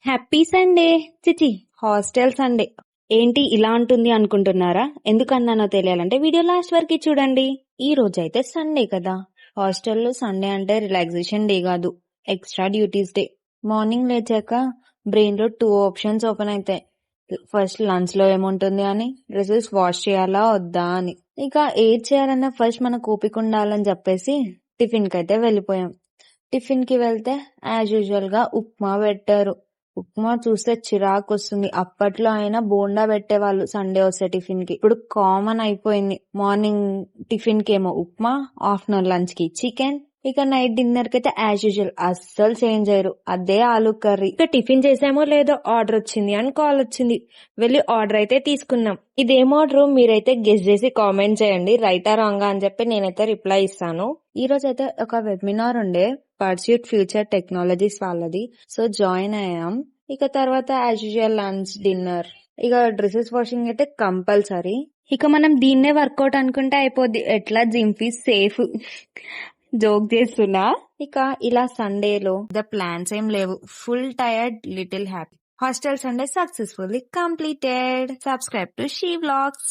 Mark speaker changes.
Speaker 1: Happy Sunday చిచి hostel Sunday ఏంటి ఇలా ఉంటుంది అనుకుంటున్నారా? ఎందుకన్నానో తెలియాలంటే వీడియో లాస్ట్ వరకు చూడండి. ఈ రోజు అయితే సండే కదా, హాస్టల్లో సండే అంటే రిలాక్సేషన్ డే కాదు, ఎక్స్ట్రా డ్యూటీస్ డే. మార్నింగ్ లేచాక బ్రెయిన్ లో 2 ఆప్షన్స్ ఓపెన్ అవుతాయి. ఫస్ట్ లంచ్ లో ఏముంటుంది అని, డ్రెస్సెస్ వాష్ చేయాలా వద్దా అని. ఇక ఏది చేయాలన్నా ఫస్ట్ మనకు ఓపిక ఉండాలని చెప్పేసి టిఫిన్ కి అయితే వెళ్ళిపోయాం. టిఫిన్ కి వెళ్తే యాజ్ యూజువల్ గా ఉప్మా పెట్టారు. ఉప్మా చూస్తే చిరాకు వస్తుంది. అప్పట్లో అయినా బోండా పెట్టేవాళ్ళు సండే వస్తే టిఫిన్ కి. ఇప్పుడు కామన్ అయిపోయింది. మార్నింగ్ టిఫిన్ కి ఏమో ఉప్మా, ఆఫ్టర్నూన్ లంచ్ కి చికెన్, ఇక నైట్ డిన్నర్ కి అయితే యాజ్ యూజువల్ అస్సలు చేంజ్ అయ్యారు, అదే ఆలు కర్రీ. ఇక టిఫిన్ చేసామో లేదో ఆర్డర్ వచ్చింది అని కాల్ వచ్చింది. వెళ్ళి ఆర్డర్ అయితే తీసుకున్నాం. ఇదేం ఆర్డర్ మీరైతే గెస్ చేసి కామెంట్ చేయండి, రైటా రాంగా అని చెప్పి నేనైతే రిప్లై ఇస్తాను. ఈ రోజు అయితే ఒక వెబినార్ ఉండే పర్స్యూట్ ఫ్యూచర్ టెక్నాలజీస్ వాళ్ళది, సో జాయిన్ అయ్యాం. ఇక తర్వాత యాజ్ యూజువల్ లంచ్ డిన్నర్, ఇక డ్రెస్సెస్ వాషింగ్ అయితే కంపల్సరీ. ఇక మనం దీన్నే వర్కౌట్ అనుకుంటే అయిపోద్ది, ఎట్లా జిమ్ ఫీజ్ సేఫ్. జోక్ చేస్తున్నా. ఇక ఇలా సండేలో ద ప్లాన్స్ ఏం లేవు, full tired little happy. Hostel Sunday successfully completed. Subscribe to she vlogs.